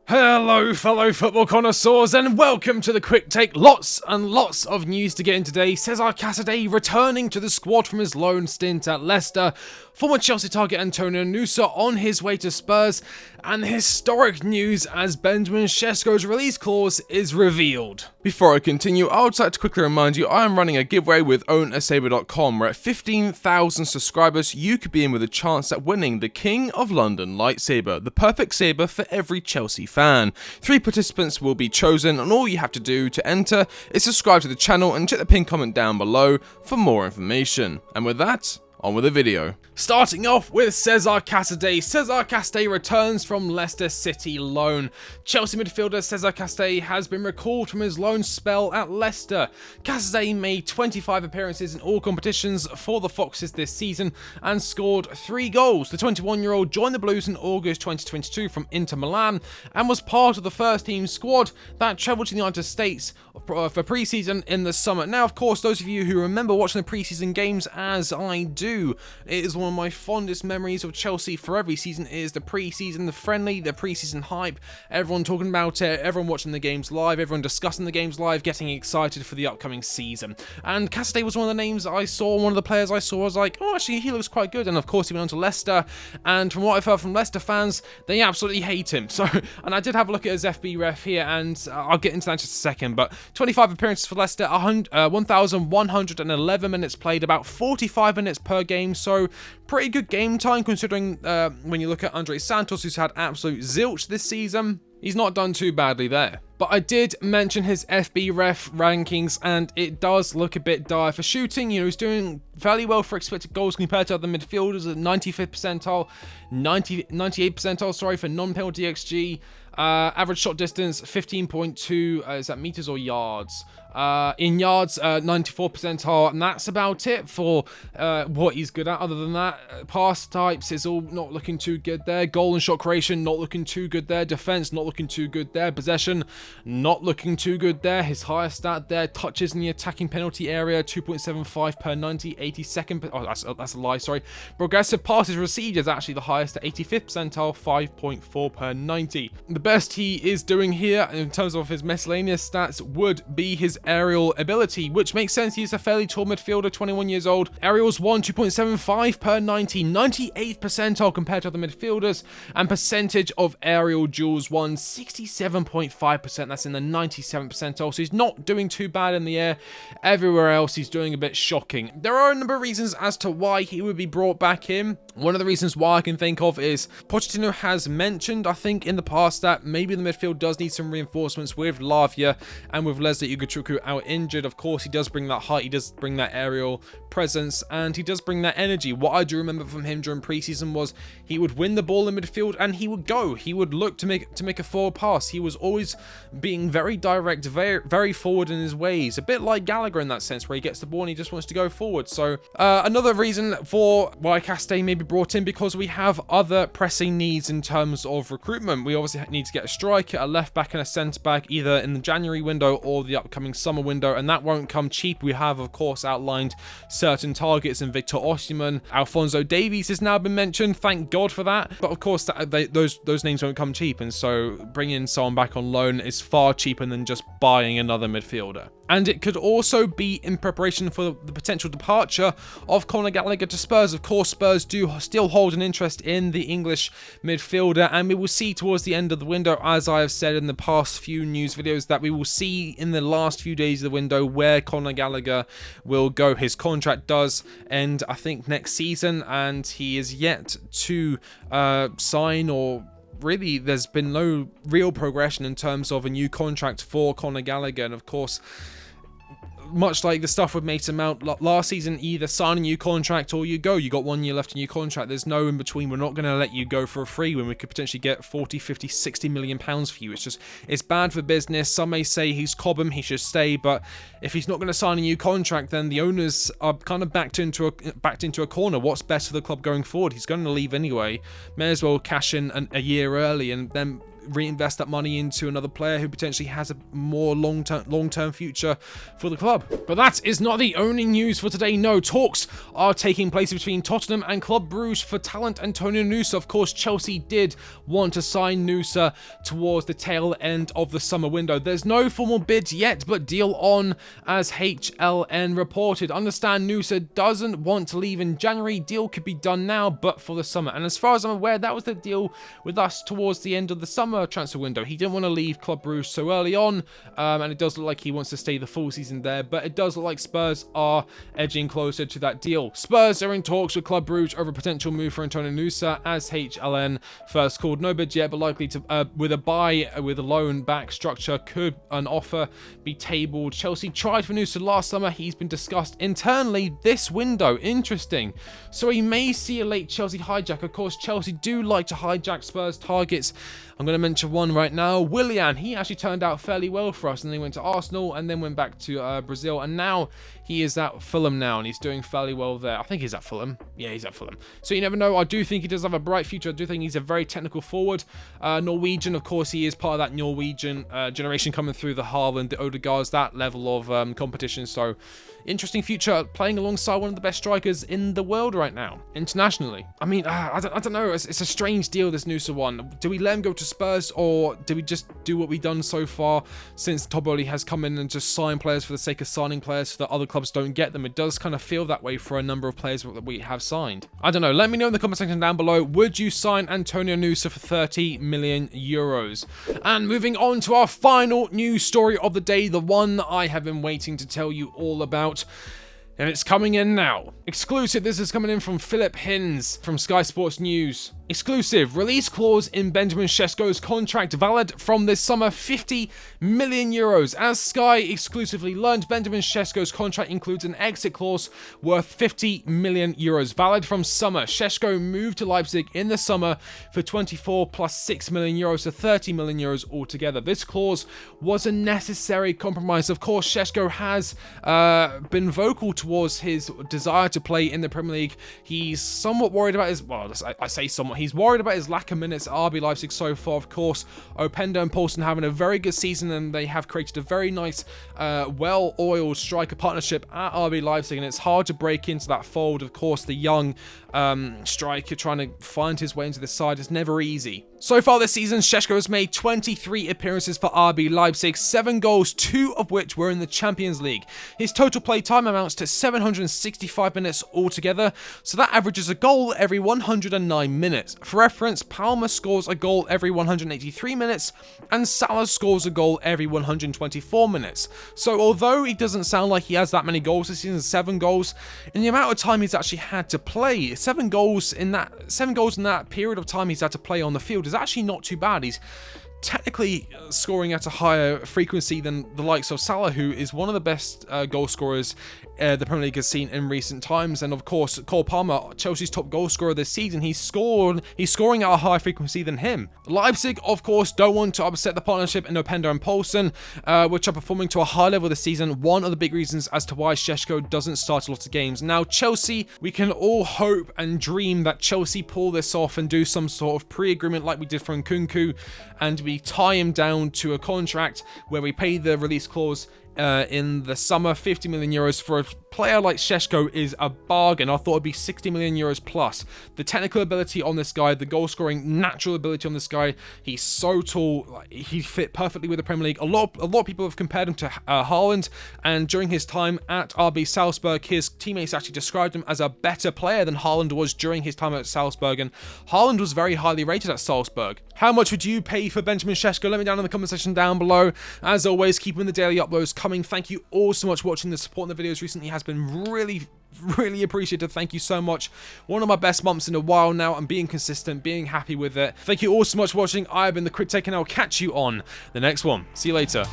Hello fellow football connoisseurs and welcome to the quick take. Lots and lots of news to get in today. Cesar Casadei returning to the squad from his loan stint at Leicester. Former Chelsea target Antonio Nusa on his way to Spurs. And historic news as Benjamin SESKO'S release clause is revealed. Before I continue, I would like to quickly remind you I am running a giveaway with OwnASaber.com where at 15,000 subscribers you could be in with a chance at winning the King of London lightsaber, the perfect saber for every Chelsea fan. 3 participants will be chosen and all you have to do to enter is subscribe to the channel and check the pinned comment down below for more information. And with that, on with the video. Starting off with Cesar Casadei. Cesar Casadei returns from Leicester City loan. Chelsea midfielder Cesar Casadei has been recalled from his loan spell at Leicester. Casadei made 25 appearances in all competitions for the Foxes this season and scored 3 goals. The 21-year-old joined the Blues in August 2022 from Inter Milan and was part of the first team squad that travelled to the United States for pre-season in the summer. Now, of course, those of you who remember watching the pre-season games as I do, it is one of my fondest memories of Chelsea for every season is the pre-season, the friendly, the pre-season hype, everyone talking about it, everyone watching the games live, everyone discussing the games live, getting excited for the upcoming season. And Casadei was one of the names I saw, one of the players I saw, I was like, oh, actually, he looks quite good. And of course, he went on to Leicester, and from what I've heard from Leicester fans, they absolutely hate him. So, and I did have a look at his FB ref here, and I'll get into that in just a second, but 25 appearances for Leicester, 1,111 minutes played, about 45 minutes per game, so pretty good game time considering when you look at Andre Santos, who's had absolute zilch this season. He's not done too badly there. But I did mention his FB ref rankings, and it does look a bit dire for shooting. You know, he's doing fairly well for expected goals compared to other midfielders at 95th percentile, 98th percentile, sorry, for non-penalty XG. Average shot distance, 15.2, is that meters or yards? In yards, 94th percentile, and that's about it for what he's good at. Other than that, pass types is all not looking too good there. Goal and shot creation, not looking too good there. Defense, not looking too good there. Possession, not looking too good there. His highest stat there, touches in the attacking penalty area, 2.75 per 90, 82nd. Oh, that's a lie, sorry. Progressive passes received is actually the highest at 85th percentile, 5.4 per 90. The best he is doing here in terms of his miscellaneous stats would be his aerial ability, which makes sense. He's a fairly tall midfielder, 21 years old. Aerials won 2.75 per 90, 98th percentile compared to other midfielders, and percentage of aerial duels won 67.5%. That's in the 97th percentile, so he's not doing too bad in the air. Everywhere else, he's doing a bit shocking. There are a number of reasons as to why he would be brought back in. One of the reasons why I can think of is Pochettino has mentioned, I think, in the past that maybe the midfield does need some reinforcements with Lavia and with Leslie Ugochukwu out injured. Of course, he does bring that height, he does bring that aerial presence, and he does bring that energy. What I do remember from him during preseason was he would win the ball in midfield and he would go. He would look to make a forward pass. He was always being very direct, very forward in his ways. A bit like Gallagher in that sense, where he gets the ball and he just wants to go forward. So another reason for why Casadei may be brought in, because we have other pressing needs in terms of recruitment. We obviously need to get a striker, a left back, and a centre back either in the January window or the upcoming summer window, and that won't come cheap. We have, of course, outlined certain targets in Victor Osimhen. Alphonso Davies has now been mentioned. Thank God for that. But of course, those names won't come cheap, and so bringing someone back on loan is far cheaper than just buying another midfielder. And it could also be in preparation for the potential departure of Conor Gallagher to Spurs. Of course, Spurs do still hold an interest in the English midfielder, and we will see towards the end of the window, as I have said in the past few news videos, that we will see in the last few days of the window where Conor Gallagher will go. His contract does end, I think, next season, and he is yet to sign, or really there's been no real progression in terms of a new contract for Conor Gallagher. And of course, much like the stuff with Mason Mount last season, either sign a new contract or you go. You got 1 year left in your contract. There's no in between. We're not going to let you go for a free when we could potentially get 40, 50, 60 million pounds for you. It's just, it's bad for business. Some may say he's Cobham, he should stay, but if he's not going to sign a new contract, then the owners are kind of backed into a corner. What's best for the club going forward? He's going to leave anyway. May as well cash in a year early and then reinvest that money into another player who potentially has a more long-term future for the club. But that is not the only news for today. No, talks are taking place between Tottenham and Club Brugge for talent Antonio Nusa. Of course, Chelsea did want to sign Nusa towards the tail end of the summer window. There's no formal bids yet, but deal on, as HLN reported. Understand Nusa doesn't want to leave in January. Deal could be done now, but for the summer. And as far as I'm aware, that was the deal with us towards the end of the summer transfer window. He didn't want to leave Club Brugge so early on, and it does look like he wants to stay the full season there, but it does look like Spurs are edging closer to that deal. Spurs are in talks with Club Brugge over a potential move for Antonio Nusa, as HLN first called. No bid yet, but likely to with a buy with a loan back structure, could an offer be tabled. Chelsea tried for Nusa last summer. He's been discussed internally this window. Interesting. So he may see a late Chelsea hijack. Of course, Chelsea do like to hijack Spurs targets. I'm going to mention one right now. Willian, he actually turned out fairly well for us, and then he went to Arsenal and then went back to Brazil, and now he is at Fulham now, and he's doing fairly well there. I think he's at Fulham. Yeah, he's at Fulham. So you never know. I do think he does have a bright future. I do think he's a very technical forward. Norwegian, of course, he is part of that Norwegian generation coming through, the Haaland, the Odegaards, that level of competition. So interesting future, playing alongside one of the best strikers in the world right now, internationally. I mean, I don't know. It's a strange deal, this Nusa one. Do we let him go to Spurs, or do we just do what we've done so far since Toboli has come in and just sign players for the sake of signing players so that other clubs don't get them? It does kind of feel that way for a number of players that we have signed. I don't know. Let me know in the comment section down below. Would you sign Antonio Nusa for 30 million euros? And moving on to our final news story of the day, the one that I have been waiting to tell you all about. And it's coming in now. Exclusive, this is coming in from Philip Hins from Sky Sports News. Exclusive, release clause in Benjamin Sesko's contract valid from this summer, 50 million euros. As Sky exclusively learned, Benjamin Sesko's contract includes an exit clause worth 50 million euros, valid from summer. Sesko moved to Leipzig in the summer for 24 plus 6 million euros to 30 million euros altogether. This clause was a necessary compromise. Of course, Sesko has been vocal towards his desire to play in the Premier League. He's somewhat worried about his, well, I say somewhat, he's worried about his lack of minutes at RB Leipzig so far. Of course, Openda and Poulsen having a very good season, and they have created a very nice, well-oiled striker partnership at RB Leipzig, and it's hard to break into that fold. Of course, the young striker trying to find his way into the side is never easy. So far this season, Sesko has made 23 appearances for RB Leipzig, 7 goals, 2 of which were in the Champions League. His total play time amounts to 765 minutes altogether, so that averages a goal every 109 minutes. For reference, Palmer scores a goal every 183 minutes, and Salah scores a goal every 124 minutes. So although he doesn't sound like he has that many goals this season, 7 goals, in the amount of time he's actually had to play, 7 goals in that period of time he's had to play on the field is actually not too bad. He's technically scoring at a higher frequency than the likes of Salah, who is one of the best goal scorers the Premier League has seen in recent times. And of course, Cole Palmer, Chelsea's top goal scorer this season, he's scoring at a higher frequency than him. Leipzig, of course, don't want to upset the partnership in Openda and Poulsen, which are performing to a high level this season. One of the big reasons as to why Sesko doesn't start a lot of games. Now, Chelsea, we can all hope and dream that Chelsea pull this off and do some sort of pre-agreement like we did for Nkunku, and we tie him down to a contract where we pay the release clause in the summer. 50 million euros for a player like Sesko is a bargain. I thought it'd be 60 million euros plus. The technical ability on this guy, the goal scoring natural ability on this guy, he's so tall, he fit perfectly with the Premier League. A lot of people have compared him to Haaland, and during his time at RB Salzburg, his teammates actually described him as a better player than Haaland was during his time at Salzburg, and Haaland was very highly rated at Salzburg. How much would you pay for Benjamin Sesko? Let me down in the comment section down below. As always, keeping the daily uploads coming. Thank you all so much for watching. The support in the videos recently has been really appreciated. Thank you so much. One of my best months in a while now. I'm being consistent, being happy with it. Thank you all so much for watching. I've been the Crit Take, and I'll catch you on the next one. See you later.